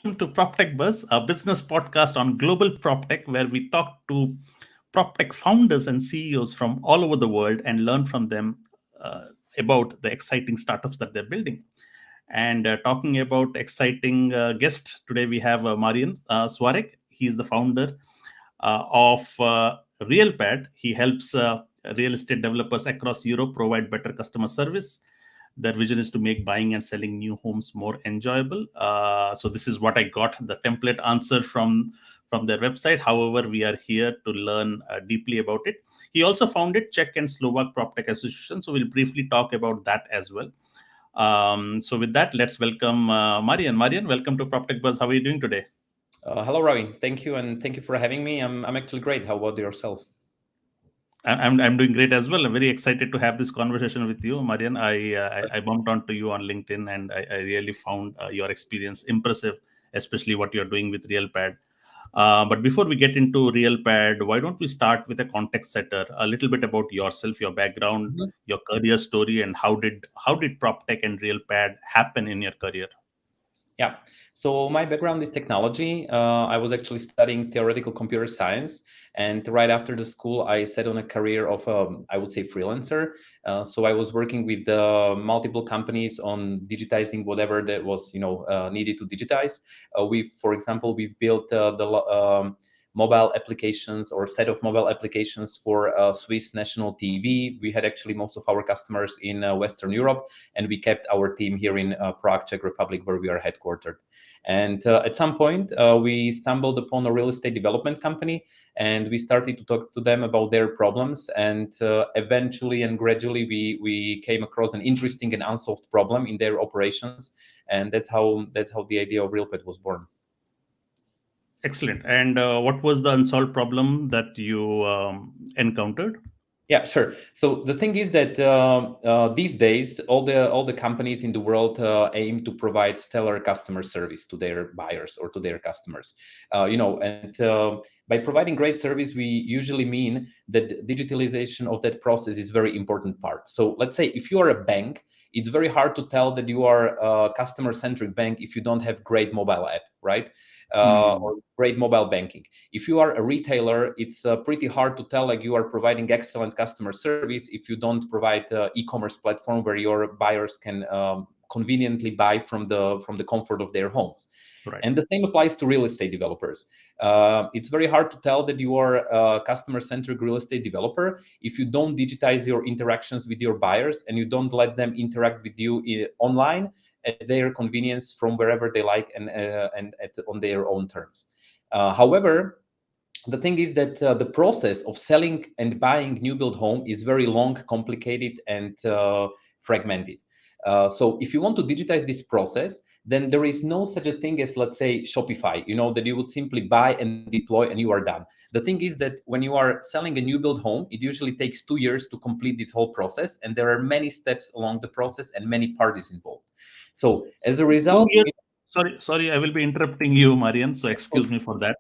welcome to PropTechBuzz, a business podcast on global PropTech, where we talk to PropTech founders and CEOs from all over the world and learn from them uh, about the exciting startups that they're building. And talking about exciting guest today, we have Marian Skvarek. He is the founder of Realpad. He helps real estate developers across Europe provide better customer service. Their vision is to make buying and selling new homes more enjoyable. So this is what I got, the template answer from their website. However, we are here to learn deeply about it. He also founded Czech and Slovak PropTech Association. So we'll briefly talk about that as well. So with that, let's welcome Marian. Marian, welcome to PropTechBuzz. How are you doing today? Hello, Ravi. Thank you, and thank you for having me. I'm actually great. How about yourself? I'm doing great as well. I'm very excited to have this conversation with you, Marian. I bumped onto you on LinkedIn, and I really found your experience impressive, especially what you're doing with Realpad. But before we get into Realpad, why don't we start with a context setter, a little bit about yourself, your background, Mhm. your career story, and how did PropTech and Realpad happen in your career? Yeah. So my background is technology. I was actually studying theoretical computer science, and right after the school, I set on a career of, I would say, freelancer. So I was working with multiple companies on digitizing whatever that was, needed to digitize. For example, we've built the mobile applications or set of mobile applications for Swiss national TV. We had actually most of our customers in Western Europe, and we kept our team here in Prague, Czech Republic, where we are headquartered. And at some point, we stumbled upon a real estate development company, and we started to talk to them about their problems. And eventually and gradually, we came across an interesting and unsolved problem in their operations, and that's how the idea of Realpad was born. Excellent. And what was the unsolved problem that you encountered? Yeah, sure. So the thing is that these days, all the companies in the world aim to provide stellar customer service to their buyers or to their customers. And by providing great service, we usually mean that digitalization of that process is very important part. So let's say if you are a bank, it's very hard to tell that you are a customer-centric bank if you don't have great mobile app, right? Hmm. Or great mobile banking. If you are a retailer, it's pretty hard to tell like you are providing excellent customer service if you don't provide e-commerce platform where your buyers can conveniently buy from the comfort of their homes. Right. And the same applies to real estate developers. It's very hard to tell that you are a customer-centric real estate developer if you don't digitize your interactions with your buyers and you don't let them interact with you online at their convenience from wherever they like and on their own terms. However, the thing is that the process of selling and buying new build home is very long, complicated, and fragmented. So if you want to digitize this process, then there is no such a thing as, let's say, Shopify, that you would simply buy and deploy and you are done. The thing is that when you are selling a new build home, it usually takes 2 years to complete this whole process. And there are many steps along the process and many parties involved. So as a Two result, years. Sorry, I will be interrupting you, Marian. So excuse me for that.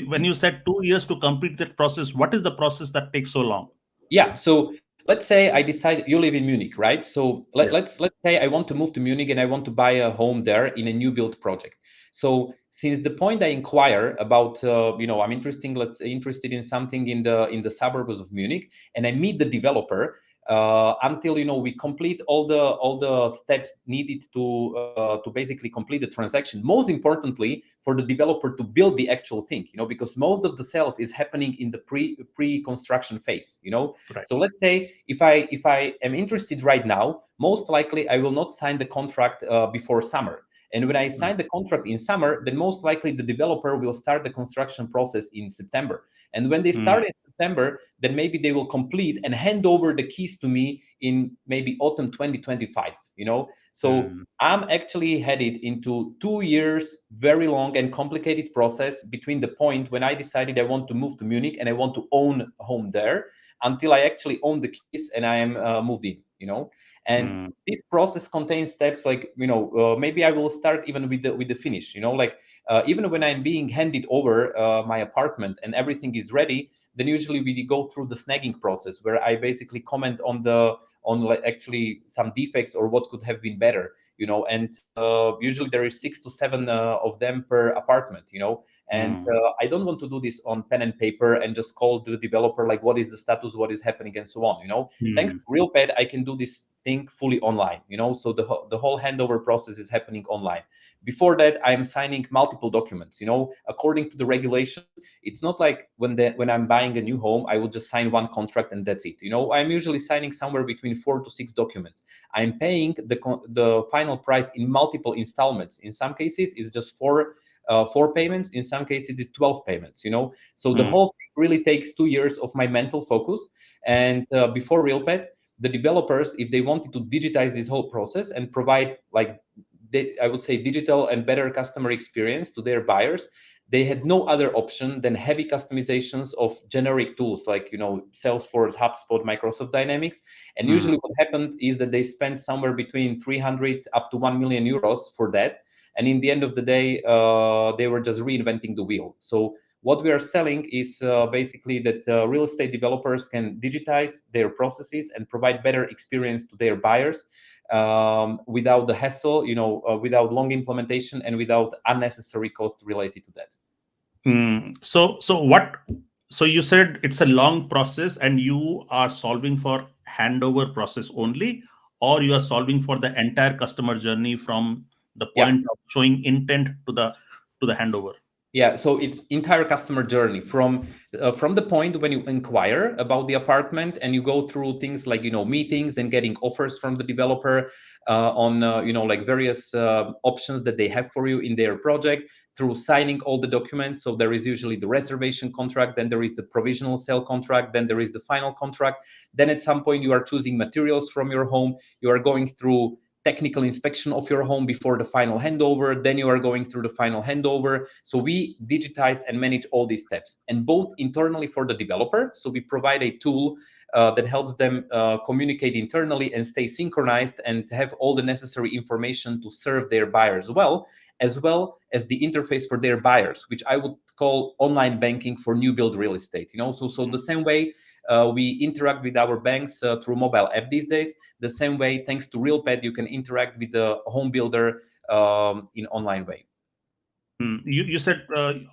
When you said 2 years to complete that process, what is the process that takes so long? yeah. So let's say I decide you live in Munich, right? So Yes. let's say I want to move to Munich and I want to buy a home there in a new build project. So since the point I inquire about, I'm interested in something in the suburbs of Munich, and I meet the developer until we complete all the steps needed to basically complete the transaction. Most importantly, for the developer to build the actual thing, because most of the sales is happening in the pre-construction phase. Right. So let's say if I am interested right now, most likely I will not sign the contract before summer. And when I Mm. sign the contract in summer, then most likely the developer will start the construction process in September. And when they Mm. start in September, then maybe they will complete and hand over the keys to me in maybe autumn 2025. So Mm. I'm actually headed into 2 years, very long and complicated process between the point when I decided I want to move to Munich and I want to own a home there until I actually own the keys and I am moved in. And Mm. this process contains steps like, maybe I will start even with the finish, like even when I'm being handed over my apartment and everything is ready, then usually we go through the snagging process where I basically comment on actually some defects or what could have been better. and usually there is 6 to 7 of them per apartment, and Mm, I don't want to do this on pen and paper and just call the developer like what is the status, what is happening, and so on. Thanks to mm, Realpad, I can do this thing fully online. So the whole handover process is happening online. Before that, I am signing multiple documents. According to the regulations, it's not like when I'm buying a new home, I will just sign one contract and that's it. I'm usually signing somewhere between 4 to 6 documents. I'm paying the final price in multiple installments. In some cases, it's just four payments. In some cases, it's 12 payments. So the mm, whole thing really takes 2 years of my mental focus. And before Realpad, the developers, if they wanted to digitize this whole process and provide like I would say digital and better customer experience to their buyers, they had no other option than heavy customizations of generic tools like Salesforce, HubSpot, Microsoft Dynamics. And mm. usually what happened is that they spent somewhere between 300 up to 1 million euros for that. And in the end of the day, they were just reinventing the wheel. So what we are selling is basically that real estate developers can digitize their processes and provide better experience to their buyers without the hassle, without long implementation and without unnecessary cost related to that. So what? So you said it's a long process, and you are solving for handover process only, or you are solving for the entire customer journey from the Yeah. point of showing intent to the handover. Yeah, so it's entire customer journey from the point when you inquire about the apartment and you go through things like meetings and getting offers from the developer on like various options that they have for you in their project, through signing all the documents. So there is usually the reservation contract, then there is the provisional sale contract, then there is the final contract. Then at some point you are choosing materials from your home. You are going through technical inspection of your home before the final handover. Then you are going through the final handover. So we digitize and manage all these steps, and both internally for the developer. So we provide a tool that helps them communicate internally and stay synchronized and have all the necessary information to serve their buyers well, as well as the interface for their buyers, which I would call online banking for new build real estate. So the same way we interact with our banks through mobile app these days, the same way, thanks to Realpad, you can interact with the home builder in online way. You said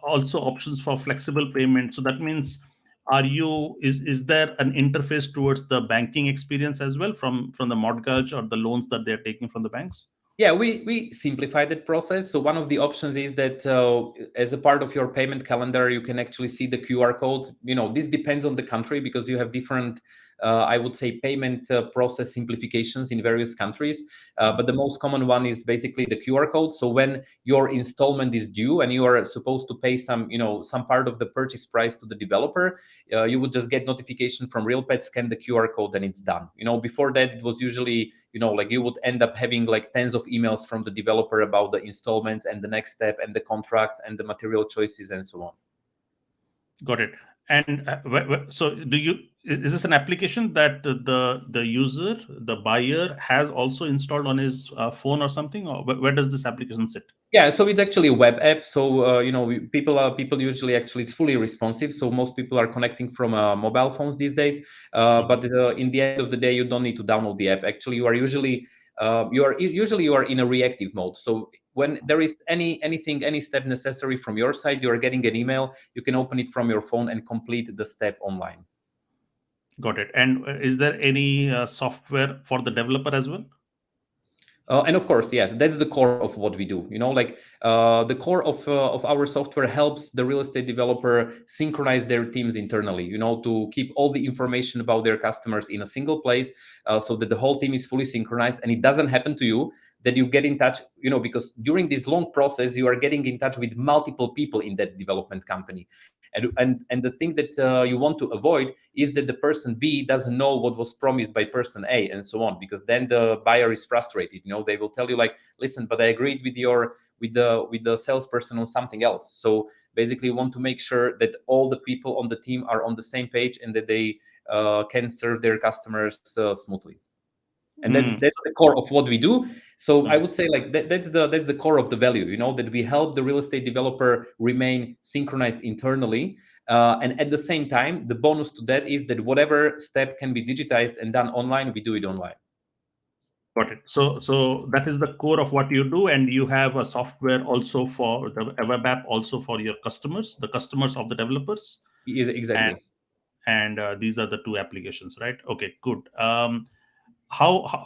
also options for flexible payment. So that means, is there an interface towards the banking experience as well from the mortgage or the loans that they're taking from the banks? Yeah, we simplified that process. So one of the options is that as a part of your payment calendar, you can actually see the QR code. This depends on the country because you have different, I would say, payment process simplifications in various countries. But the most common one is basically the QR code. So when your installment is due and you are supposed to pay some part of the purchase price to the developer, you would just get notification from Realpad, scan the QR code, and it's done. Before that, it was usually like you would end up having like tens of emails from the developer about the installments and the next step and the contracts and the material choices and so on. Got it. And so is this an application that the user, the buyer, has also installed on his phone or something, or where does this application sit? Yeah, so it's actually a web app. So people usually actually it's fully responsive. So most people are connecting from mobile phones these days. But in the end of the day, you don't need to download the app. Actually, you are in a reactive mode. So when there is any step necessary from your side, you are getting an email. You can open it from your phone and complete the step online. Got it. And is there any software for the developer as well? And of course, yes, that's the core of what we do. Like the core of our software helps the real estate developer synchronize their teams internally. To keep all the information about their customers in a single place, so that the whole team is fully synchronized, and it doesn't happen to you that you get in touch. Because during this long process, you are getting in touch with multiple people in that development company, and the thing that you want to avoid is that the person B doesn't know what was promised by person A and so on, because then the buyer is frustrated. They will tell you like, listen, but I agreed with the salesperson on something else. So basically, you want to make sure that all the people on the team are on the same page and that they can serve their customers smoothly. And that's Hmm. the core of what we do. So I Hmm. would say like that's the core of the value, that we help the real estate developer remain synchronized internally, and at the same time the bonus to that is that whatever step can be digitized and done online, we do it online. Got it. So that is the core of what you do, and you have a software also for the a web app also for your customers, the customers of the developers, and Exactly. these are the two applications, right? Okay, good. How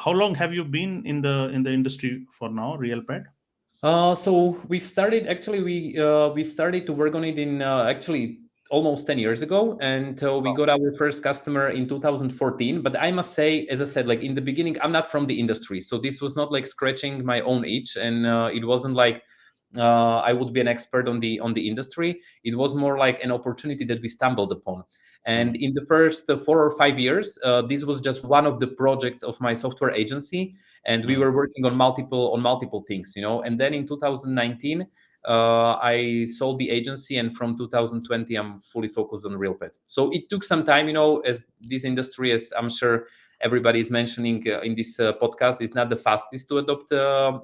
long have you been in the industry for now, Realpad? So we started to work on it in actually almost 10 years ago, and we got our first customer in 2014. But I must say, as I said, like in the beginning, I'm not from the industry, so this was not like scratching my own itch, and it wasn't like I would be an expert on the industry. It was more like an opportunity that we stumbled upon. And Mm, in the first 4 or 5 years, this was just one of the projects of my software agency, and we mm. were working on multiple things, you know. And then in 2019, I sold the agency, and from 2020, I'm fully focused on Realpad. So it took some time, you know, as this industry, as I'm sure everybody is mentioning in this podcast, is not the fastest to adopt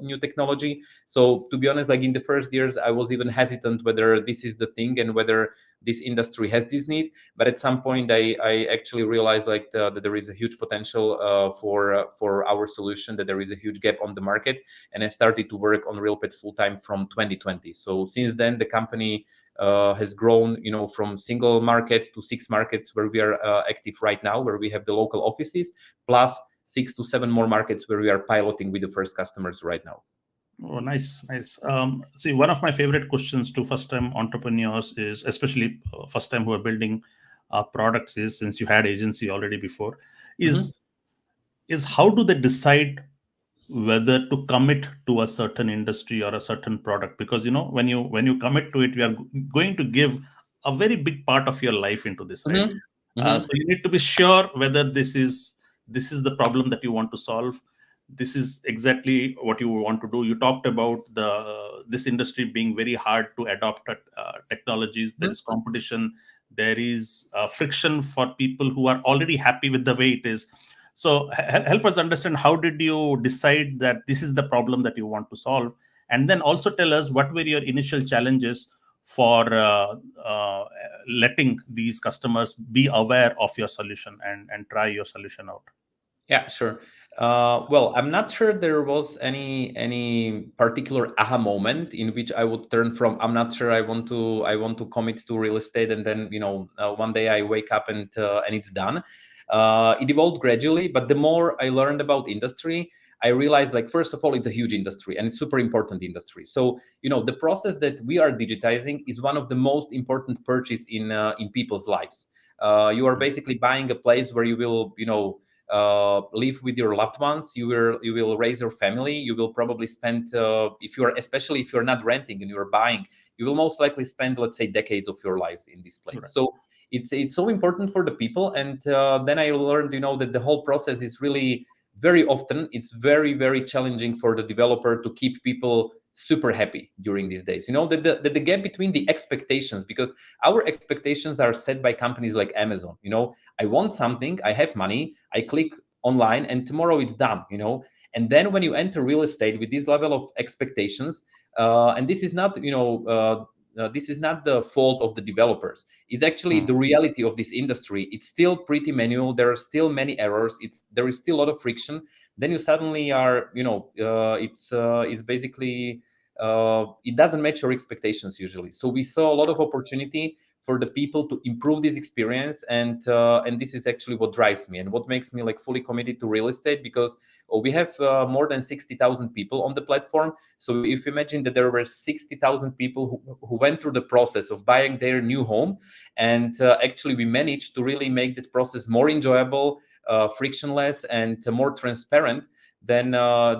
new technology. So to be honest, like in the first years, I was even hesitant whether this is the thing and whether this industry has this need. But at some point, I actually realized like that there is a huge potential for our solution, that there is a huge gap on the market, and I started to work on Realpad full time from 2020. So since then, the company has grown, you know, from single market to 6 markets where we are active right now, where we have the local offices, plus 6 to 7 more markets where we are piloting with the first customers right now. Oh, nice, nice. See, one of my favorite questions to first-time entrepreneurs is, especially first-time who are building products, is since you had agency already before, Mhm. is is how do they decide whether to commit to a certain industry or a certain product? Because when you commit to it, you are going to give a very big part of your life into this, right? Mhm. So Mhm. you need to be sure whether this is the problem that you want to solve. This is exactly what you want to do. You talked about the this industry being very hard to adopt technologies. There Mhm. is competition. There is friction for people who are already happy with the way it is. So help us understand, how did you decide that this is the problem that you want to solve, and then also tell us what were your initial challenges for letting these customers be aware of your solution and try your solution out. Yeah, sure. Well, I'm not sure there was any particular aha moment in which I would turn from I'm not sure I want to commit to real estate, and then one day I wake up and it's done. It evolved gradually, but the more I learned about industry, I realized, like, first of all, it's a huge industry and it's super important industry. So the process that we are digitizing is one of the most important purchase in people's lives. You are basically buying a place where you will live with your loved ones. You will raise your family. You will probably spend, if you're especially if you're not renting and you're buying, you will most likely spend, let's say, decades of your lives in this place. Right. So it's so important for the people. And then I learned, that the whole process is really very often it's very, very challenging for the developer to keep people super happy during these days. The gap between the expectations, because our expectations are set by companies like Amazon. I want something, I have money, I click online, and tomorrow it's done. And then when you enter real estate with this level of expectations, and this is not the fault of the developers. It's actually Hmm. the reality of this industry. It's still pretty manual. There are still many errors. There is still a lot of friction. Then you suddenly are, it's basically it doesn't match your expectations usually. So we saw a lot of opportunity for the people to improve this experience, and this is actually what drives me and what makes me like fully committed to real estate, because we have more than 60,000 people on the platform. So if you imagine that there were 60,000 people who went through the process of buying their new home, and actually we managed to really make that process more enjoyable, frictionless, and more transparent, then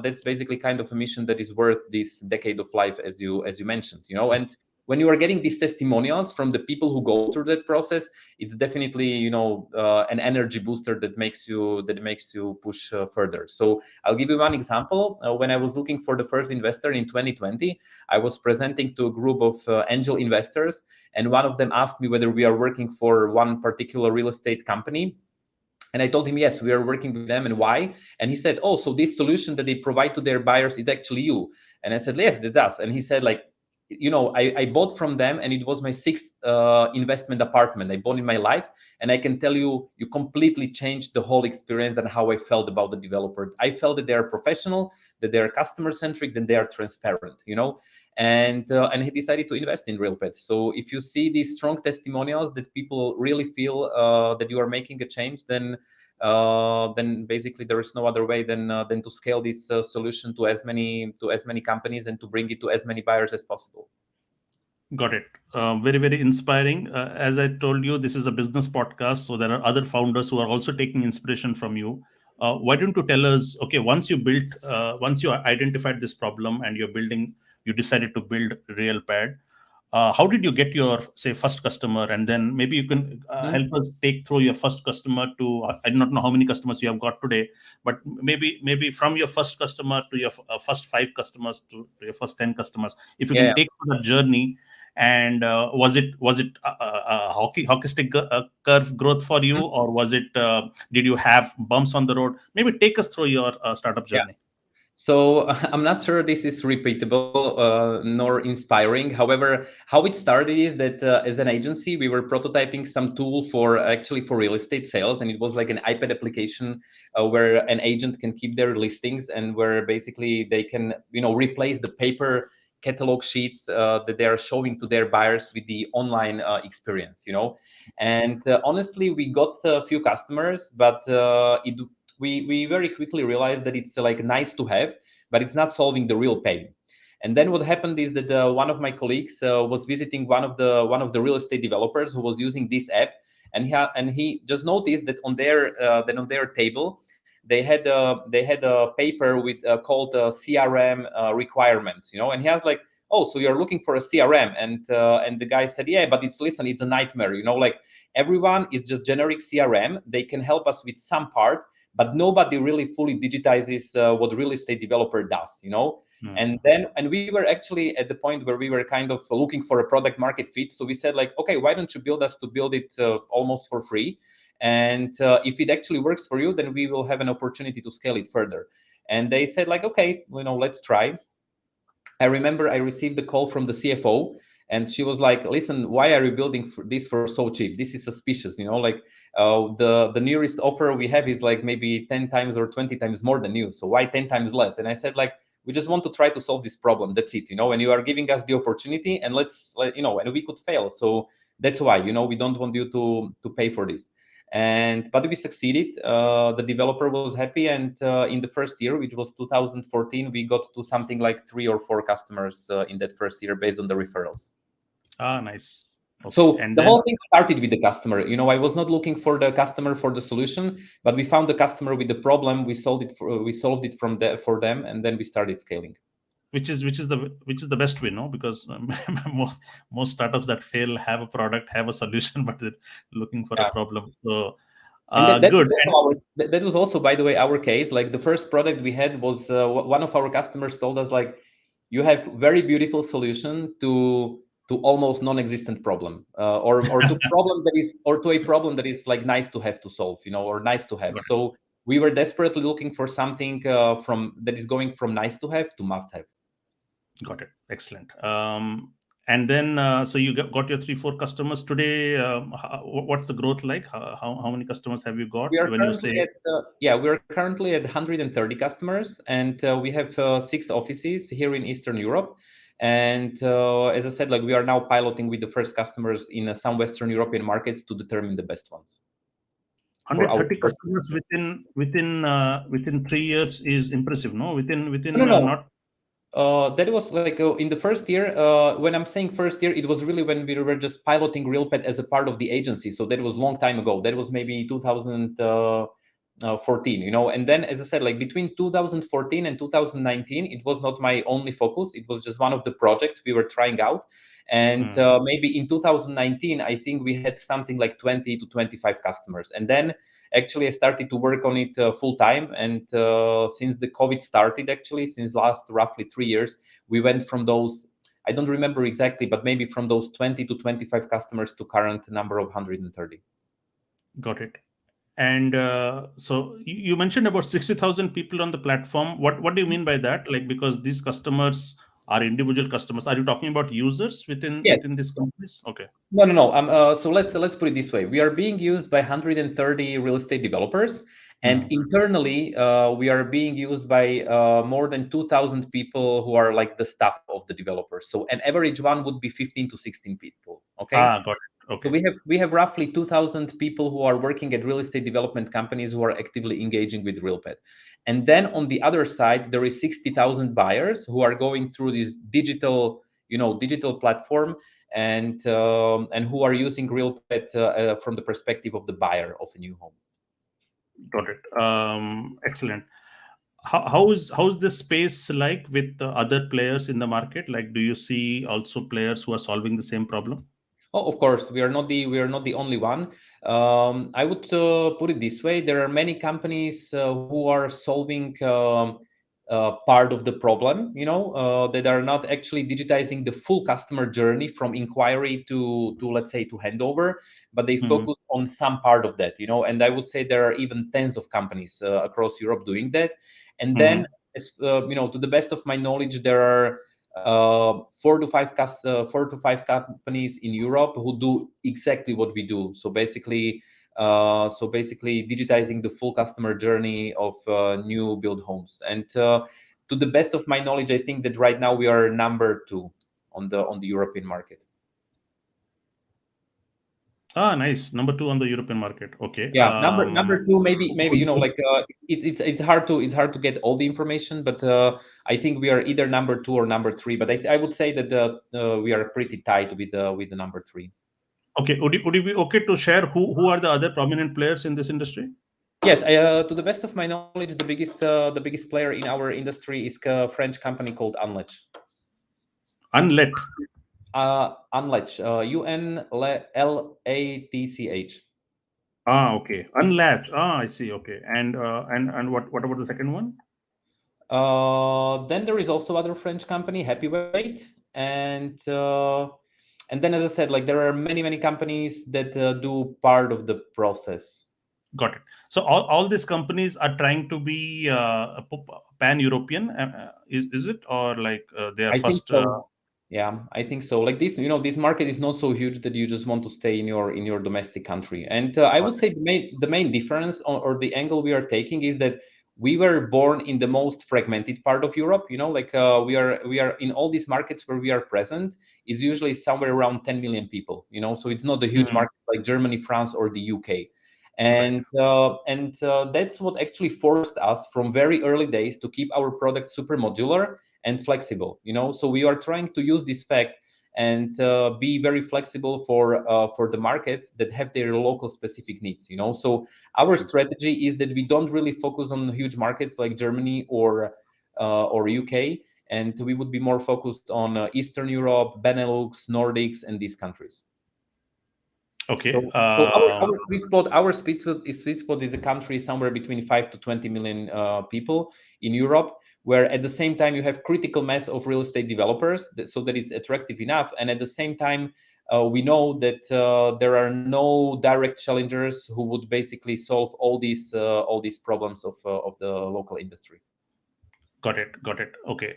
that's basically kind of a mission that is worth this decade of life, as you mentioned. And when you are getting these testimonials from the people who go through that process, it's definitely an energy booster that makes you push further. So I'll give you one example. When I was looking for the first investor in 2020, I was presenting to a group of angel investors, and one of them asked me whether we are working for one particular real estate company. And I told him, yes, we are working with them, and why? And he said, oh, so this solution that they provide to their buyers is actually you. And I said, yes, that's us. And he said, like, I bought from them, and it was my sixth investment apartment I bought in my life. And I can tell you, you completely changed the whole experience and how I felt about the developer. I felt that they are professional, that they are customer centric, that they are transparent, and he decided to invest in Realpad. So if you see these strong testimonials that people really feel that you are making a change, then basically there is no other way than to scale this solution to as many companies and to bring it to as many buyers as possible. Got it. Very, very inspiring. As I told you, this is a business podcast, so there are other founders who are also taking inspiration from you. Why don't you tell us? Okay, once you identified this problem and you decided to build Realpad. How did you get your say first customer, and then maybe you can Mhm. help us take through your first customer to I do not know how many customers you have got today, but maybe from your first customer to your first five customers to your first 10 customers, if you Yeah. can take through that journey. And was it a hockey stick curve growth for you, or was it did you have bumps on the road? Maybe take us through your startup Yeah. journey. So I'm not sure this is repeatable nor inspiring. However, how it started is that as an agency, we were prototyping some tool for real estate sales, and it was like an iPad application where an agent can keep their listings, and where basically they can replace the paper catalog sheets that they are showing to their buyers with the online experience. And honestly, we got a few customers, but we very quickly realized that it's like nice to have, but it's not solving the real pain. And then what happened is that one of my colleagues was visiting one of the real estate developers who was using this app, and he just noticed that on their table they had a paper with called CRM requirements, and he was like, oh, so you're looking for a CRM? And the guy said, yeah, but it's a nightmare, like everyone is just generic CRM. They can help us with some part, but nobody really fully digitizes what real estate developer does. Hmm. And we were actually at the point where we were kind of looking for a product market fit. So we said like, okay, why don't you build us to build it almost for free? And if it actually works for you, then we will have an opportunity to scale it further. And they said like, okay, let's try. I remember I received a call from the CFO, and she was like, "Listen, why are you building this for so cheap? This is suspicious. Like the nearest offer we have is like maybe 10 times or 20 times more than you. So why 10 times less?" And I said like, "We just want to try to solve this problem. That's it. And you are giving us the opportunity, and and we could fail. So that's why we don't want you to pay for this." But we succeeded. The developer was happy, and in the first year, which was 2014, we got to something like 3 or 4 customers in that first year based on the referrals. Nice. Okay, So and the then whole thing started with the customer. I was not looking for the customer for the solution, but we found the customer with the problem. We solved it for them, and then we started scaling. which is the best way, no? Because most startups that fail have a product, have a solution, but they're looking for a Yeah. problem. So And that was good. also And that was also, by the way, our case. Like the first product we had was one of our customers told us like, you have very beautiful solution to almost non-existent problem, or to a problem that is like nice to have to solve, or nice to have. got it. So we were desperately looking for something from that is going from nice to have to must have. Got it. Excellent. And then so you got your 3 4 customers today. What's the growth like? How many customers have you got We are when you currently say? at we are currently at 130 customers, and we have 6 offices here in Eastern Europe. And as I said, like we are now piloting with the first customers in some Western European markets to determine the best ones for our 130 first. customers within 3 years is impressive, no? No, Within no, no. not That was like in the first year. When I'm saying first year, it was really when we were just piloting Realpad as a part of the agency. So that was long time ago. That was maybe 2014, and then, as I said, like between 2014 and 2019, it was not my only focus. It was just one of the projects we were trying out. And Hmm, maybe in 2019, I think we had something like 20 to 25 customers. And then actually I started to work on it full time. And since the COVID started, actually since last roughly 3 years, we went from those, I don't remember exactly, but maybe from those 20 to 25 customers to current number of 130. got it. And so you mentioned about 60,000 people on the platform. What do you mean by that? Like, because these customers are individual customers? Are you talking about users Yes. within these companies? Okay. No, no, no. So let's put it this way. We are being used by 130 real estate developers, and Hmm. internally, we are being used by more than 2,000 people who are like the staff of the developers. So an average one would be 15 to 16 people. Okay. Got it. So Okay. we have roughly 2,000 people who are working at real estate development companies who are actively engaging with Realpad. And then on the other side, there is 60,000 buyers who are going through this digital platform and who are using Realpad from the perspective of the buyer of a new home. Got it. Excellent. How's this space like with the other players in the market? Like, do you see also players who are solving the same problem? Oh, of course, we are not the only one. I would put it this way: there are many companies who are solving part of the problem. That are not actually digitizing the full customer journey from inquiry to let's say to handover, but they Hmm. focus on some part of that. And I would say there are even tens of companies across Europe doing that. And then, Hmm. to the best of my knowledge, there are 4 to 5 companies in Europe who do exactly what we do. So basically, digitizing the full customer journey of new build homes. And to the best of my knowledge, I think that right now we are number two on the European market. Nice. Number two on the European market. Okay. Yeah, number two, maybe Cool. it's hard to get all the information, but I think we are either number two or number three. But I would say that we are pretty tight with the number three. Okay. Would you be okay to share who are the other prominent players in this industry? Yes, to the best of my knowledge, the biggest player in our industry is a French company called Unlatch. Unlet. Unlatch, Unlatch. Okay. Unlatch. I see. Okay. And what about the second one? Then there is also other French company, Happyweight, and then as I said, like there are many companies that do part of the process. Got it. So all these companies are trying to be pan-European. Is it, or like they are I think first? so. Yeah, I think so. Like this market is not so huge that you just want to stay in your domestic country. And I Got would say the main difference or the angle we are taking is that we were born in the most fragmented part of Europe. Like we are in all these markets where we are present is usually somewhere around 10 million people. So it's not a it. huge market like Germany, France, or the UK. Right. And that's what actually forced us from very early days to keep our product super modular and flexible. So we are trying to use this fact and be very flexible for the markets that have their local specific needs. So our strategy is that we don't really focus on huge markets like Germany or UK, and we would be more focused on Eastern Europe, Benelux, Nordics, and these countries. Okay. So our sweet spot is a country somewhere between 5 to 20 million people in Europe, where at the same time you have critical mass of real estate developers, so that it's attractive enough, and at the same time we know that there are no direct challengers who would basically solve all these problems of the local industry. Got it. Got it. Okay.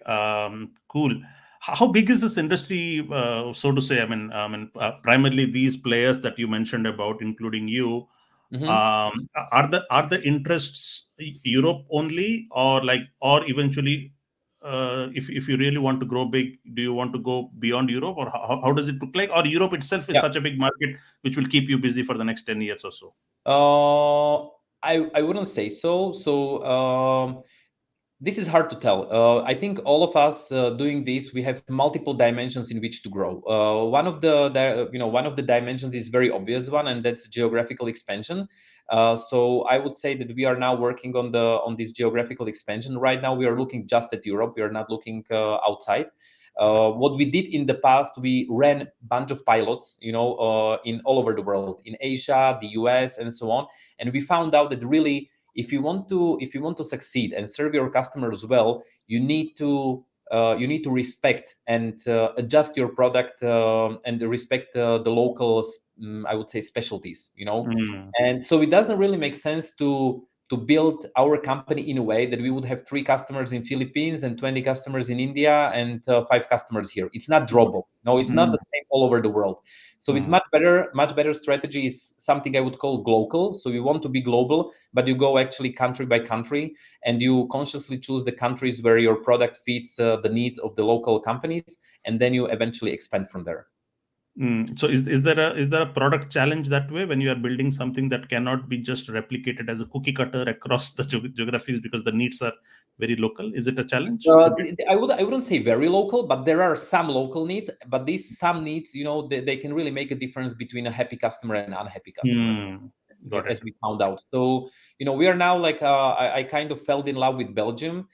Cool. How big is this industry, so to say? Primarily these players that you mentioned about, including you, Mhm. are the interests Europe only, or eventually, if you really want to grow big, do you want to go beyond Europe, or how does it look like? Or Europe itself is Yeah. such a big market which will keep you busy for the next 10 years or so? Uh, I wouldn't say so. So this is hard to tell. I think all of us doing this, we have multiple dimensions in which to grow. One of the dimensions is very obvious one, and that's geographical expansion. So I would say that we are now working on this geographical expansion. Right now, we are looking just at Europe. We are not looking outside. What we did in the past, we ran a bunch of pilots, in all over the world, in Asia, the US, and so on. And we found out that really, if you want to succeed and serve your customers well, you need to respect and adjust your product and respect the local, I would say, specialties. Mm. And so it doesn't really make sense to to build our company in a way that we would have 3 customers in Philippines and 20 customers in India and 5 customers here. It's not Got drawable. No, it's not mm, the same all over the world. So it's mm, much better strategy is something I would call global. So you want to be global, but you go actually country by country, and you consciously choose the countries where your product fits the needs of the local companies, and then you eventually expand from there. So is there a product challenge that way when you are building something that cannot be just replicated as a cookie cutter across the geographies because the needs are very local? Is it a challenge to build? I wouldn't say very local, but there are some local needs. But these some needs, you know, they can really make a difference between a happy customer and unhappy customer, Got it. as we found out. So, you know, we are now like I kind of fell in love with Belgium.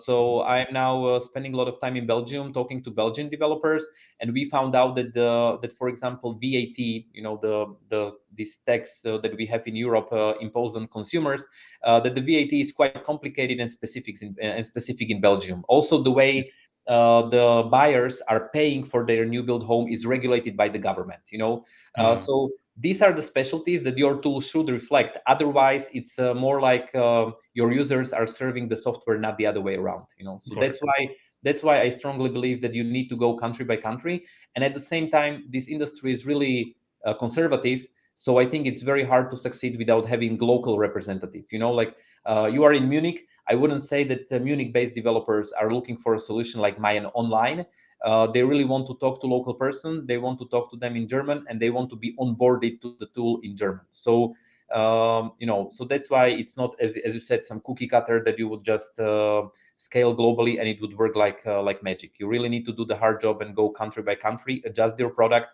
So I'm now spending a lot of time in Belgium talking to Belgian developers, and we found out that that for example VAT, you know, the this tax that we have in Europe imposed on consumers, that the VAT is quite complicated and specific in Belgium. Also, the way the buyers are paying for their new build home is regulated by the government. You know, Mm, so these are the specialties that your tool should reflect. Otherwise, it's more like your users are serving the software, not the other way around. You know, so got it. that's why I strongly believe that you need to go country by country. And at the same time, this industry is really conservative. So I think it's very hard to succeed without having local representative. You know, like you are in Munich. I wouldn't say that Munich-based developers are looking for a solution like mine online. They really want to talk to local person. They want to talk to them in German, and they want to be onboarded to the tool in German. So you know, so that's why it's not as you said some cookie cutter that you would just scale globally and it would work like magic. You really need to do the hard job and go country by country, adjust your product,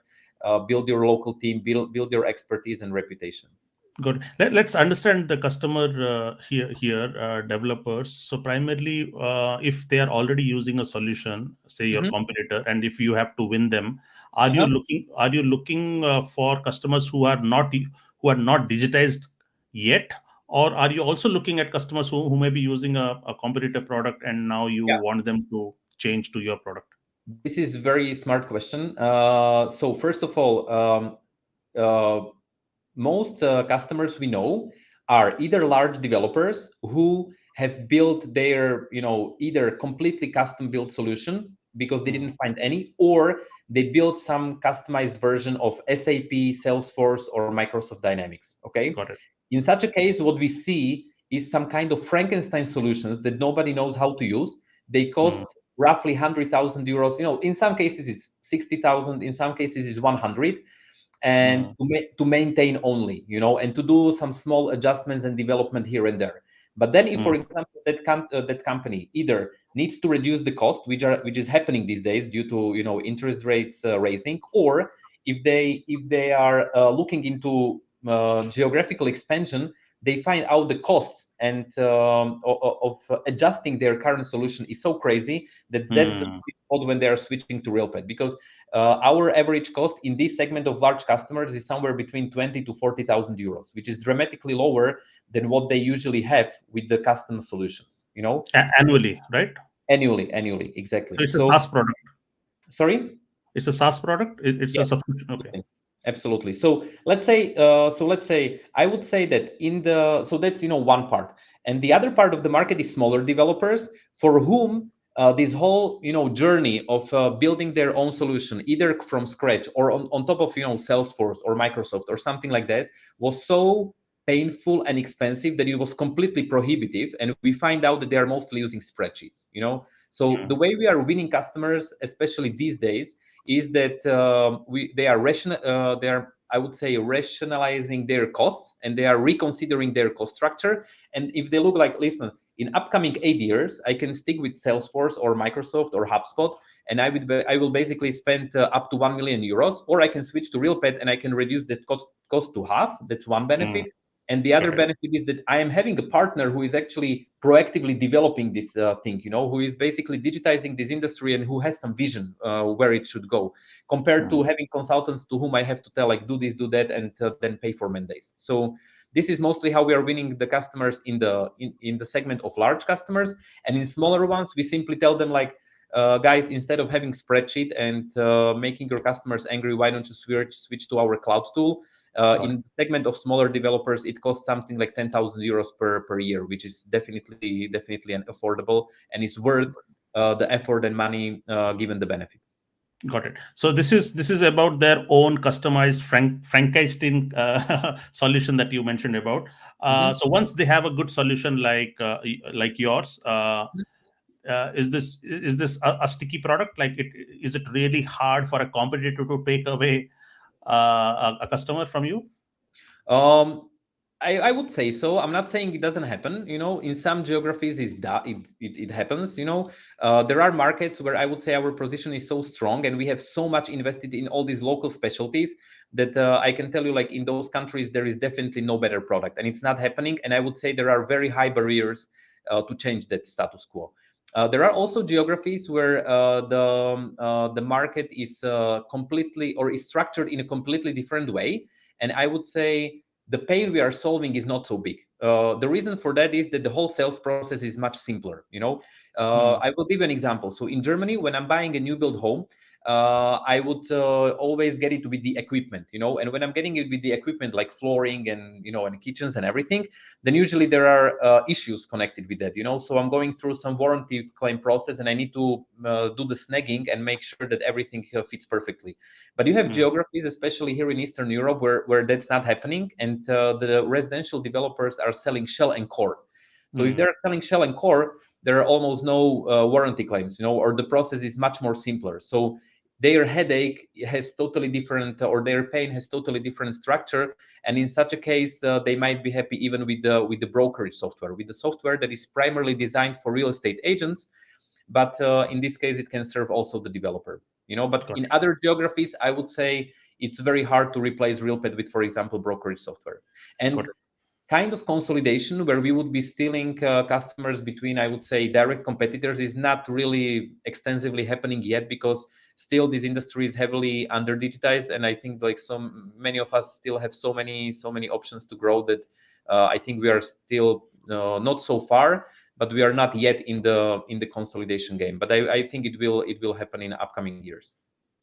build your local team, build your expertise and reputation. Good. Let's understand the customer here, developers. So primarily, if they are already using a solution, say your Mhm. competitor, and if you have to win them, are you Uh-huh. looking for customers who are not digitized yet, or are you also looking at customers who may be using a competitor product and now you Yeah, want them to change to your product? this is very smart question. So first of all, uh, most customers we know are either large developers who have built their, you know, either completely custom built solution because they Hmm, didn't find any, or they built some customized version of SAP, Salesforce, or Microsoft Dynamics. Okay. got it. In such a case, what we see is some kind of Frankenstein solutions that nobody knows how to use. They Hmm, cost roughly 100,000 euros. You know, in some cases it's 60,000, in some cases it's 100, and hmm, to maintain only, you know, and to do some small adjustments and development here and there. But then if, hmm, for example, that company either needs to reduce the cost, which is happening these days due to, you know, interest rates raising, or if they are looking into geographical expansion, they find out the costs and of adjusting their current solution is so crazy that that's the hmm, point when they are switching to Realpad, because our average cost in this segment of large customers is somewhere between 20 to 40,000 euros, which is dramatically lower than what they usually have with the custom solutions, you know, Annually, right? annually, So exactly. it's a So, SaaS product. sorry? It's a SaaS product. It's a Yes, subscription. Okay. absolutely. Absolutely. So let's say I would say that in the so that's, you know, one part, and the other part of the market is smaller developers for whom this whole, you know, journey of building their own solution either from scratch or on top of, you know, Salesforce or Microsoft or something like that was so painful and expensive that it was completely prohibitive, and we find out that they are mostly using spreadsheets, you know. So the Mm, way we are winning customers, especially these days, is that they are, I would say, rationalizing their costs, and they are reconsidering their cost structure. And if they look like, listen, in upcoming 8 years I can stick with Salesforce or Microsoft or HubSpot, and I will basically spend up to 1 million euros, or I can switch to Realpad and I can reduce that cost to half. That's one mm, benefit. And the other got it. benefit is that I am having a partner who is actually proactively developing this thing, you know, who is basically digitizing this industry and who has some vision where it should go, compared to Mm, having consultants to whom I have to tell, like, do this, do that, and then pay for mandates. So this is mostly how we are winning the customers in the segment of large customers. And in smaller ones, we simply tell them, like, guys, instead of having spreadsheet and making your customers angry, why don't you switch to our cloud tool? Got it. In the segment of smaller developers, it costs something like 10,000 euros per year, which is definitely an affordable and is worth the effort and money given the benefit. Got it. So this is about their own customized Frankenstein solution that you mentioned about. Mhm. So once they have a good solution like yours, is this a sticky product? Like, is it really hard for a competitor to take away a customer from you? Um, I would say so. I'm not saying it doesn't happen. In some geographies, it happens. There are markets where I would say our position is so strong, and we have so much invested in all these local specialties that I can tell you, like in those countries, there is definitely no better product, and it's not happening. And I would say there are very high barriers to change that status quo. There are also geographies where the market is completely or is structured in a completely different way, and I would say the pain we are solving is not so big. The reason for that is that the whole sales process is much simpler. Hmm. I will give you an example. So in Germany, when I'm buying a new build home, I would always get it with the equipment. And when I'm getting it with the equipment like flooring and kitchens and everything, then usually there are issues connected with that. So I'm going through some warranty claim process, and I need to do the snagging and make sure that everything fits perfectly. But you have Hmm. geographies, especially here in Eastern Europe, where that's not happening, and the residential developers are selling shell and core. So if Hmm. they're selling shell and core, there are almost no warranty claims, or the process is much more simpler. So their headache has totally different, or their pain has totally different structure. And in such a case, they might be happy even with the brokerage software, with the software that is primarily designed for real estate agents, but in this case it can serve also the developer. But Got in other geographies, I would say it's very hard to replace Realpad with, for example, brokerage software. got And it. kind of consolidation where we would be stealing customers between, I would say, direct competitors is not really extensively happening yet, because still this industry is heavily under digitized, and I think like so many of us still have so many options to grow that I think we are still not so far, but we are not yet in the consolidation game. But I think it will happen in upcoming years.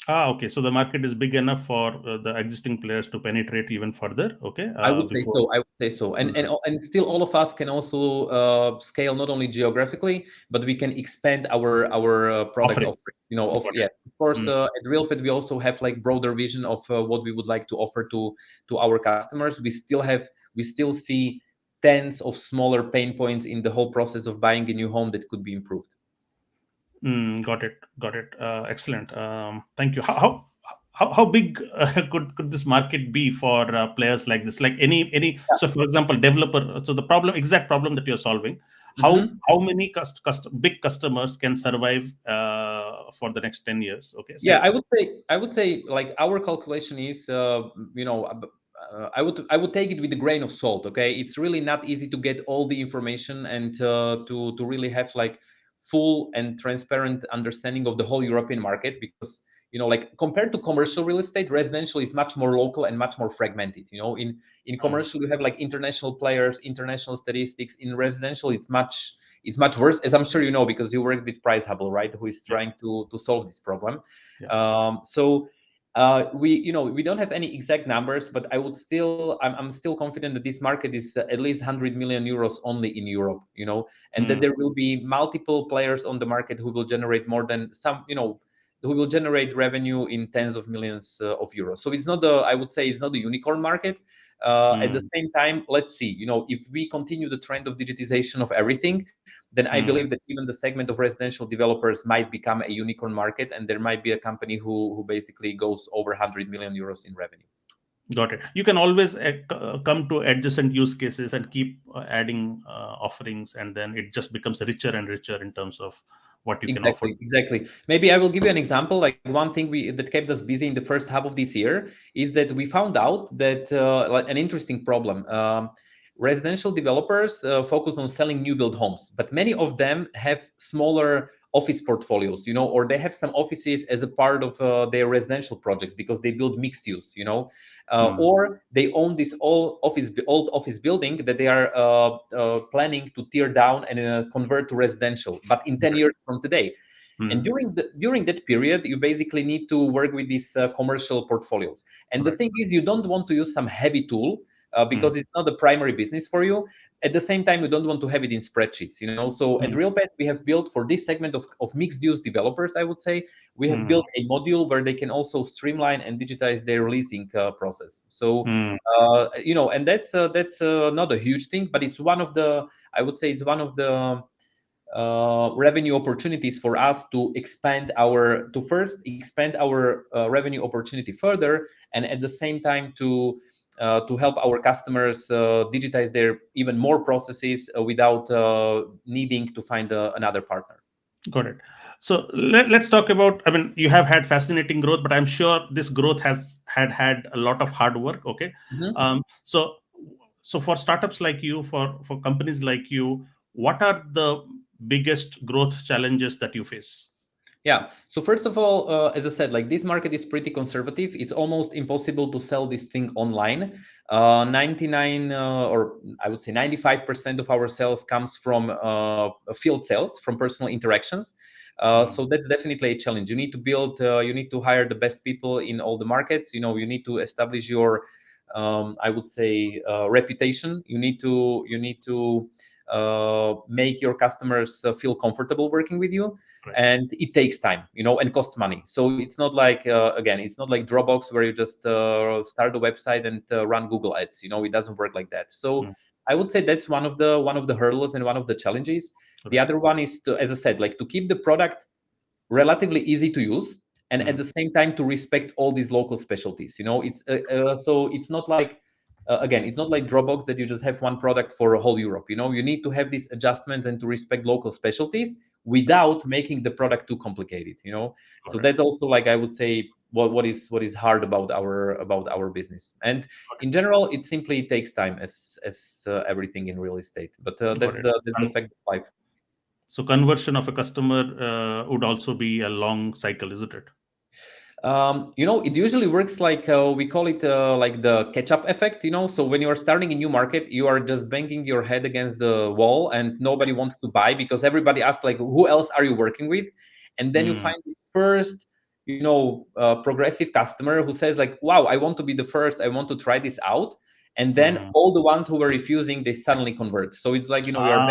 Okay. So the market is big enough for the existing players to penetrate even further. Okay. I would say Before. so. I would say so. And still, all of us can also scale not only geographically, but we can expand our product Offerings. offering. Of Got yeah, it. of course. Hmm. At Realpad, we also have like broader vision of what we would like to offer to our customers. We still see tens of smaller pain points in the whole process of buying a new home that could be improved. Got it. Got it. Excellent. Thank you. How big could this market be for players like this? Like any. So, for example, developer. So the exact problem that you're solving. How Mhm. how many big customers can survive for the next 10 years? Okay. Yeah, Say. I would say like our calculation is I would take it with a grain of salt. Okay, it's really not easy to get all the information and to really have like full and transparent understanding of the whole European market, because like compared to commercial real estate, residential is much more local and much more fragmented. In Hmm. commercial you have like international players, international statistics. In residential it's much worse, as I'm sure you know, because you work with Price Hubble, right, who is Yeah. trying to solve this problem. Yeah. So we don't have any exact numbers, but I'm still confident that this market is at least 100 million euros only in Europe, and that Hmm. there will be multiple players on the market who will generate more than some, who will generate revenue in tens of millions of euros. So I would say it's not a unicorn market. At the Hmm. same time, let's see, if we continue the trend of digitization of everything, then I Hmm. believe that even the segment of residential developers might become a unicorn market, and there might be a company who basically goes over 100 million euros in revenue. Got it. You can always come to adjacent use cases and keep adding offerings, and then it just becomes richer and richer in terms of what you can offer. Exactly. Maybe I will give you an example. Like one thing that kept us busy in the first half of this year is that we found out that like an interesting problem. Residential developers focus on selling new build homes, but many of them have smaller office portfolios, or they have some offices as a part of their residential projects because they build mixed use, Hmm. or they own this old office building that they are planning to tear down and convert to residential, but in 10 years from today. And Mm. during that period, you basically need to work with these commercial portfolios. And the Right. thing is, you don't want to use some heavy tool Mm. because it's not the primary business for you. At the same time, you don't want to have it in spreadsheets, you know. So at Mm. Realpad, we have built for this segment of mixed use developers, I would say, we have Mm. built a module where they can also streamline and digitize their leasing process. So Mm. you know, and that's not a huge thing, but it's one of the, I would say, it's one of the revenue opportunities for us to expand our to first expand our revenue opportunity further, and at the same time to help our customers digitize their even more processes without needing to find another partner. Got it. So let's talk about. I mean, you have had fascinating growth, but I'm sure this growth has had a lot of hard work. Okay. Mhm. So for startups like you, for companies like you, what are the biggest growth challenges that you face? Yeah. So first of all, as I said, like this market is pretty conservative. It's almost impossible to sell this thing online. 99 or I would say 95% of our sales comes from field sales, from personal interactions. Mm. So that's definitely a challenge. You need to build, you need to hire the best people in all the markets. You know, you need to establish your, I would say, reputation. You need to make your customers feel comfortable working with you, Right. and it takes time, you know, and costs money. So it's not like again, it's not like Dropbox where you just start a website and run Google ads. You know, it doesn't work like that. So Mm. I would say that's one of the hurdles and one of the challenges. The Right. other one is to, as I said, like to keep the product relatively easy to use, and at Mm. the same time to respect all these local specialties. You know, so it's not like again, it's not like Dropbox that you just have one product for a whole Europe. You know, you need to have these adjustments and to respect local specialties without making the product too complicated. You know, so Got it. that's also, like, I would say, what is hard about our business. And in general, it simply takes time, as everything in real estate. But Got that's it. the And fact of life. so conversion of a customer would also be a long cycle, isn't it? You know, it usually works like we call it like the catch-up effect. You know, so when you are starting a new market, you are just banging your head against the wall, and nobody wants to buy because everybody asks, like, who else are you working with? And then you Mm. find the first, progressive customer who says, like, wow, I want to be the first. I want to try this out. And then Mm. all the ones who were refusing, they suddenly convert. So it's like, you are Ah.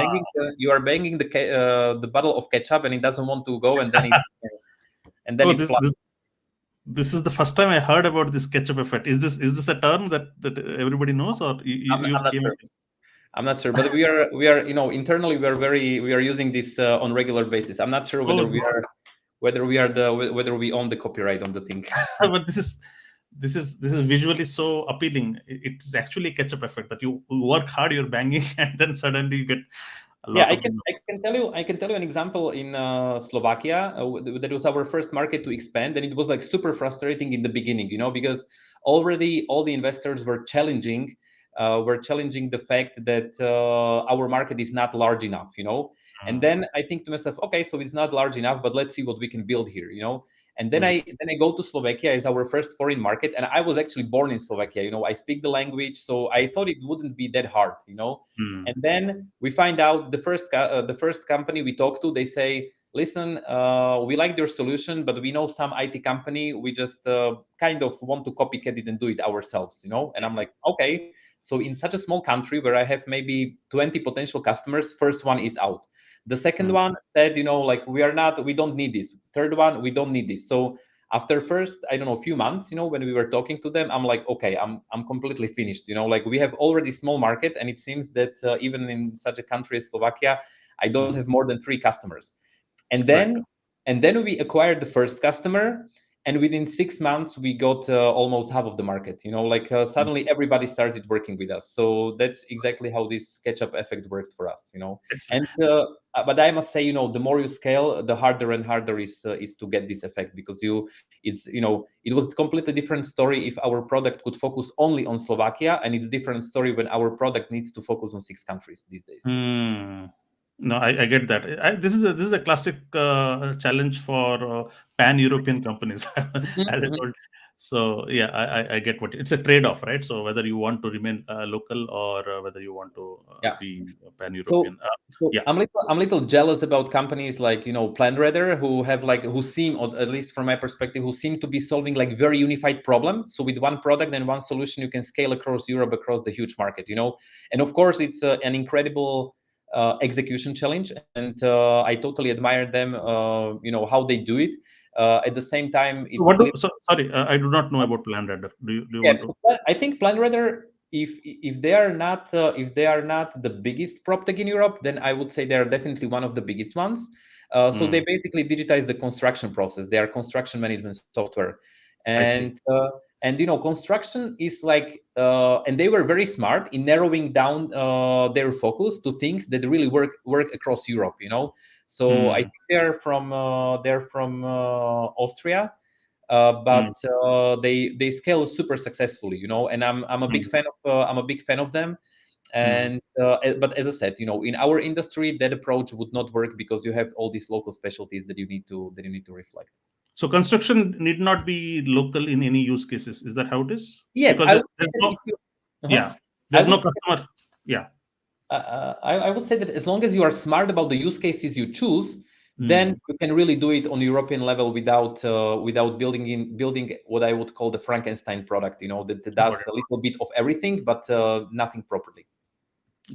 banging the bottle of ketchup, and it doesn't want to go, and then Oh, it this is the first time I heard about this ketchup effect. Is this a term that everybody knows, or you I'm not came sure. across? I'm not sure, but we are internally we are using this on regular basis. I'm not sure Oh, this is whether we own the copyright on the thing. but this is visually so appealing. It's actually a ketchup effect that you work hard, you're banging, and then suddenly you get a Yeah, lot of these. I can tell you an example in Slovakia. That was our first market to expand, and it was like super frustrating in the beginning, you know, because already all the investors were challenging the fact that our market is not large enough, you know. And Mm. then I think to myself, okay, so it's not large enough, but let's see what we can build here, you know. And then Mm. I go to Slovakia as our first foreign market, and I was actually born in Slovakia. You know, I speak the language, so I thought it wouldn't be that hard, you know. Mm. And then we find out the first company we talk to, they say, listen, we like your solution, but we know some IT company. We just kind of want to copycat it and do it ourselves, you know. And I'm like, okay. So in such a small country where I have maybe 20 potential customers, first one is out. The second Mm. one said, like, we don't need this. Third one, we don't need this. So after first, I don't know, a few months, when we were talking to them, I'm like, okay, I'm completely finished. Like, we have already small market, and it seems that even in such a country as Slovakia, I don't Mm. have more than 3 customers. And Right. then we acquired the first customer, and within 6 months we got almost half of the market. Like, Mm. suddenly everybody started working with us. So that's exactly how this catch-up effect worked for us. Excellent. And but I must say, the more you scale, the harder and harder is to get this effect, because it was a completely different story if our product could focus only on Slovakia, and it's different story when our product needs to focus on 6 countries these days. Hmm. No, I get that. This is a classic challenge for pan-European companies, Mhm, as I mhm. told. So yeah, I get what it's a trade-off, right? So whether you want to remain local or whether you want to Yeah. be So, pan-European. so Yeah. I'm little jealous about companies like PlanRadar who have like who seem, or at least from my perspective, who seem to be solving like very unified problem. So with one product and one solution, you can scale across Europe, across the huge market. And of course, it's an incredible execution challenge, and I totally admire them. How they do it. At the same time, So what it's do, so sorry, I do not know about Plan Radar. Do you yeah, want to? I think PlanRadar, if they are not the biggest proptech in Europe, then I would say they are definitely one of the biggest ones. So they Mm, basically digitize the construction process. They are construction management software, I see. and construction is like, and they were very smart in narrowing down their focus to things that really work across Europe. So I Mm, think they're from Austria, mm, but they scale super successfully, and I'm a big mm, fan of them. mm. But as I said, in our industry, that approach would not work because you have all these local specialties that you need to reflect. So construction need not be local in any use cases. Is that how it is? Yes, Because I would say there's that no, if you, uh-huh. yeah, I there's would no say customer. Yeah. I would say that as long as you are smart about the use cases you choose, then Mm, you can really do it on European level without building what I would call the Frankenstein product. That got does it. a little bit of everything, but nothing properly.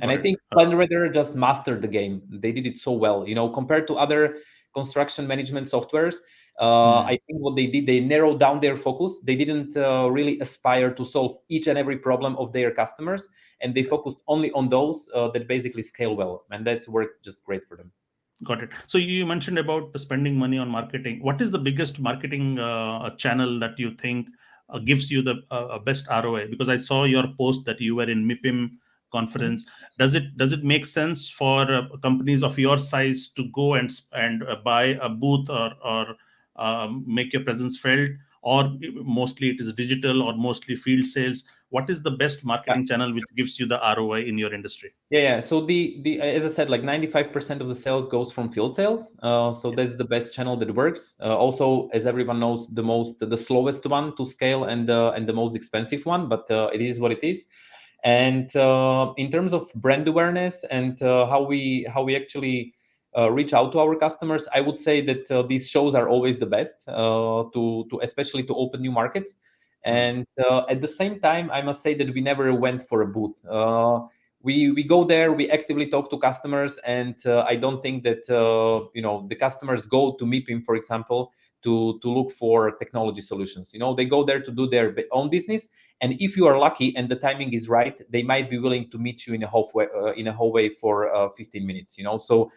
And Got I it. think PlanRadar just mastered the game. They did it so well, compared to other construction management softwares. Mm, I think what they did, they narrowed down their focus. They didn't really aspire to solve each and every problem of their customers, and they focused only on those that basically scale well, and that worked just great for them. got it. So you mentioned about spending money on marketing. What is the biggest marketing channel that you think gives you the best ROI? Because I saw your post that you were in MIPIM Mhm. conference. Does it make sense for companies of your size to go and buy a booth or make your presence felt, or mostly it is digital or mostly field sales? What is the best marketing channel which gives you the ROI in your industry? Yeah. So the as I said, like 95% of the sales goes from field sales. So that's the best channel that works. Also, as everyone knows, the slowest one to scale and the most expensive one, but it is what it is. And in terms of brand awareness and how we actually reach out to our customers, I would say that these shows are always the best to especially to open new markets. Hmm. And at the same time, I must say that we never went for a booth. We go there, we actively talk to customers, and I don't think that the customers go to MIPIM, for example, to look for technology solutions. They go there to do their own business, and if you are lucky and the timing is right, they might be willing to meet you in a hallway for 15 minutes. So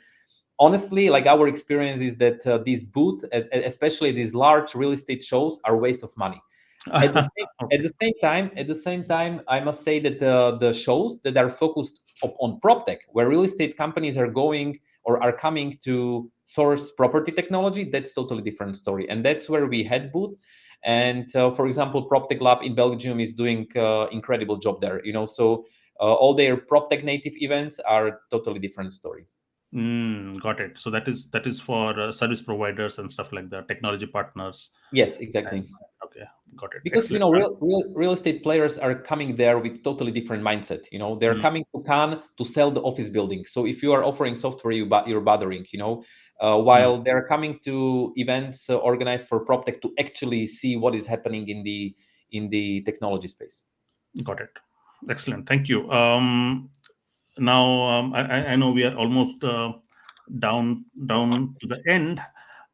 honestly, like our experience is that these booths, especially these large real estate shows, are waste of money. At the same, at Okay. the same time, I must say that the shows that are focused on PropTech, where real estate companies are going or are coming to source property technology, that's totally different story, and that's where we had booth. And for example, PropTech Lab in Belgium is doing incredible job there. So all their PropTech native events are totally different story. Got it. So that is for service providers and stuff like that, technology partners. Yes, And exactly. okay, got it. Because Excellent. real estate players are coming there with totally different mindset. They're Mm, coming to Cannes to sell the office building. So if you are offering software, you're bothering. mm, While they're coming to events organized for PropTech to actually see what is happening in the technology space. got it. Excellent. Thank you. Now I know we are almost down to the end.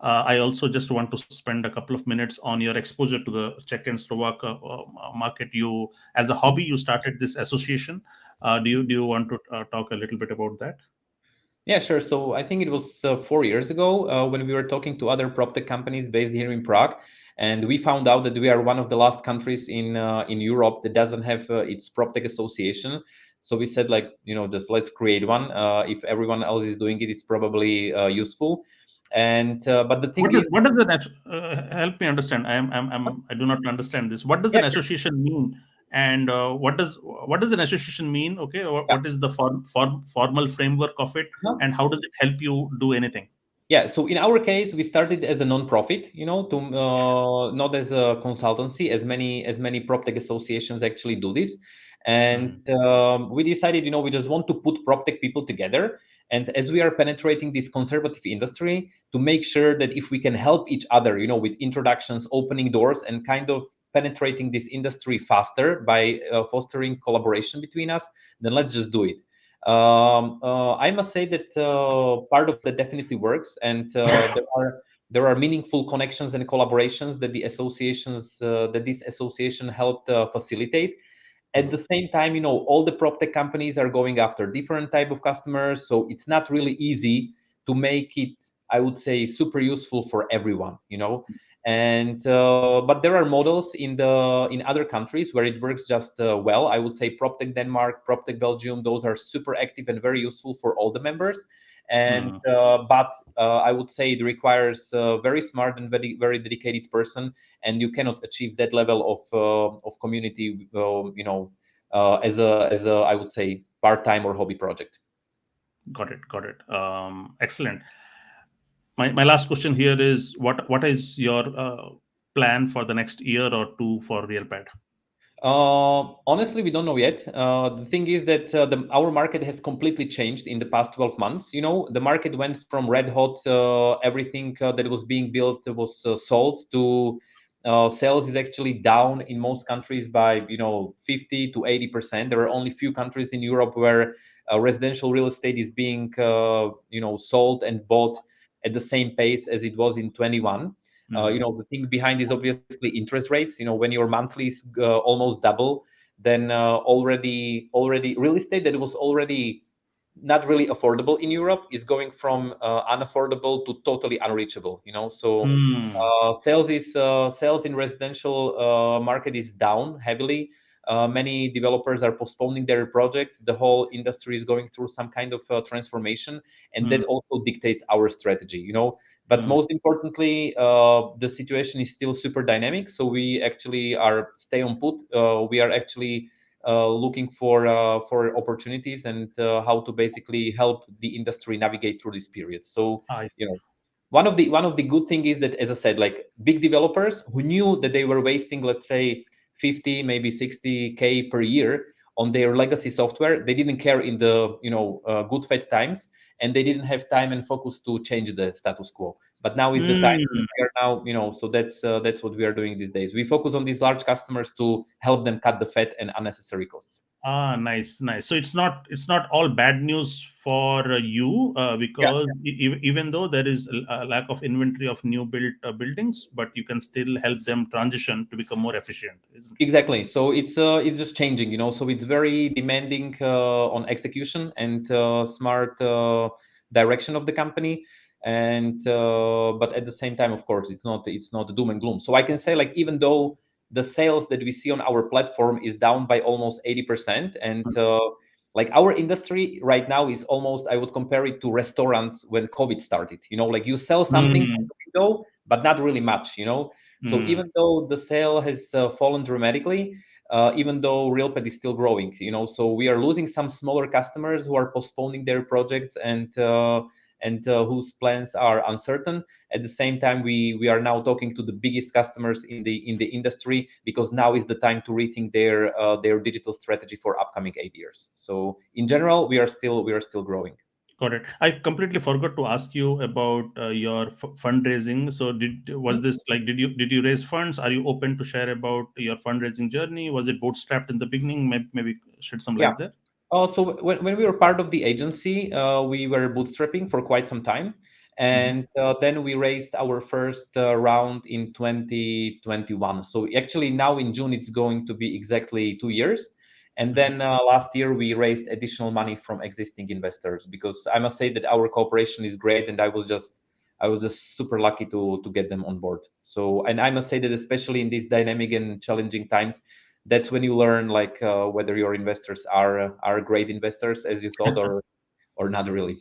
I also just want to spend a couple of minutes on your exposure to the Czech and Slovak market. You, as a hobby, you started this association. Do you want to talk a little bit about that? Yeah, sure. So I think it was 4 years ago when we were talking to other PropTech companies based here in Prague, and we found out that we are one of the last countries in Europe that doesn't have its PropTech association. So we said, like, just let's create one. If everyone else is doing it, it's probably useful. And but the thing is, What does an help me understand? I do not understand this. What does yeah, an sure. association mean? And what does an association mean? Okay, Yeah. what is the formal framework of it, Uh-huh. and how does it help you do anything? Yeah, so in our case, we started as a non-profit, to not as a consultancy, as many prop tech associations actually do this. And Mm, we decided, we just want to put prop tech people together. And as we are penetrating this conservative industry, to make sure that if we can help each other, with introductions, opening doors, and kind of penetrating this industry faster by fostering collaboration between us, then let's just do it. I must say that part of that definitely works, and there are meaningful connections and collaborations that this association helped facilitate. At mm, the same time, all the prop tech companies are going after different type of customers, so it's not really easy to make it, I would say, super useful for everyone. And but there are models in other countries where it works just well. I would say PropTech Denmark, PropTech Belgium, those are super active and very useful for all the members. And mm. but I would say it requires a very smart and very very dedicated person, and you cannot achieve that level of community, as a I would say part-time or hobby project. Got it. Got it. Excellent. My last question here is what is your plan for the next year or two for Realpad? Honestly, we don't know yet. The thing is that our market has completely changed in the past 12 months. The market went from red hot, everything that was being built was sold, to sales is actually down in most countries by 50 to 80%. There are only few countries in Europe where residential real estate is being sold and bought at the same pace as it was in 21. Mm, The thing behind is obviously interest rates. When your monthly is almost double, then already real estate that was already not really affordable in Europe is going from unaffordable to totally unreachable. So mm, sales in residential market is down heavily. Many developers are postponing their projects. The whole industry is going through some kind of transformation, and mm, that also dictates our strategy. But mm. most importantly, the situation is still super dynamic. So we actually are stay on put. We are actually looking for opportunities and how to basically help the industry navigate through this period. So I you see. know one of the good thing is that, as I said, like big developers who knew that they were wasting, let's say, 50 maybe 60K per year on their legacy software, they didn't care in the good fat times, and they didn't have time and focus to change the status quo. But now is the time. Mm. We are now, so that's what we are doing these days. We focus on these large customers to help them cut the fat and unnecessary costs. Ah, nice, nice. So it's not all bad news for you Yeah. because even though there is a lack of inventory of new built buildings, but you can still help them transition to become more efficient, isn't it? Exactly. So it's just changing, So it's very demanding on execution and smart direction of the company, and but at the same time, of course, it's not doom and gloom. So I can say, like, even though the sales that we see on our platform is down by almost 80%, and like our industry right now is almost, I would compare it to restaurants when COVID started. Like you sell something out Mm, the window, but not really much. So mm, even though the sale has fallen dramatically, even though Realpad is still growing, so we are losing some smaller customers who are postponing their projects and whose plans are uncertain. At the same time, we are now talking to the biggest customers in the industry, because now is the time to rethink their digital strategy for upcoming 8 years. So in general, we are still growing. got it. I completely forgot to ask you about your fundraising. So did was this like did you raise funds? Are you open to share about your fundraising journey? Was it bootstrapped in the beginning? Maybe shed some Yeah. light there. So when we were part of the agency, we were bootstrapping for quite some time, Mhm. and then we raised our first round in 2021. So actually now in June it's going to be exactly 2 years, and then Nice. last year we raised additional money from existing investors, because I must say that our cooperation is great, and I was just super lucky to get them on board. So, and I must say that especially in these dynamic and challenging times, that's when you learn, like, whether your investors are great investors as you thought, or not really.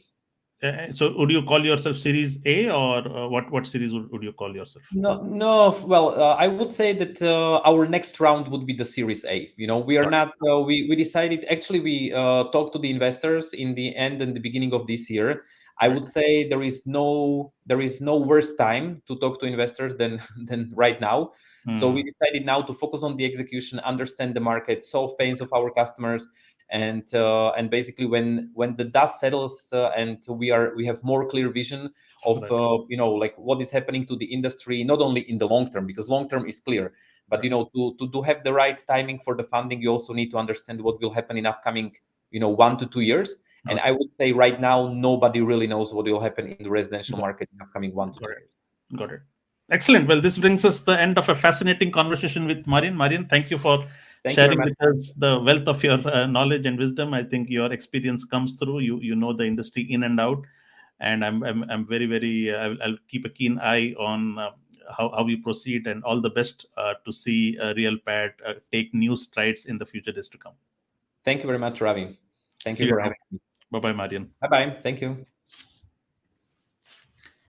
So would you call yourself Series A or what series would you call yourself? No, no. Well, I would say that our next round would be the Series A. We are Got not. We decided, actually, we talked to the investors in the end and the beginning of this year. I would say there is no worse time to talk to investors than than right now. So we Mm, decided now to focus on the execution, understand the market, solve pains of our customers, and basically when the dust settles and we have more clear vision of right, like what is happening to the industry, not only in the long term, because long term is clear, but right, to have the right timing for the funding, you also need to understand what will happen in upcoming 1 to 2 years. And okay, I would say right now nobody really knows what will happen in the residential got, market in upcoming one to got two it, years. got it. Excellent. Well, this brings us the end of a fascinating conversation with Marian. Marian, thank you for Thank you very sharing much. with us the wealth of your knowledge and wisdom. I think your experience comes through. You know the industry in and out, and I'm very very. I'll keep a keen eye on how you proceed, and all the best to see Realpad take new strides in the future days to come. Thank you very much, Ravi. Thank See you you for now. having me. Bye bye, Marian. Bye bye. Thank you.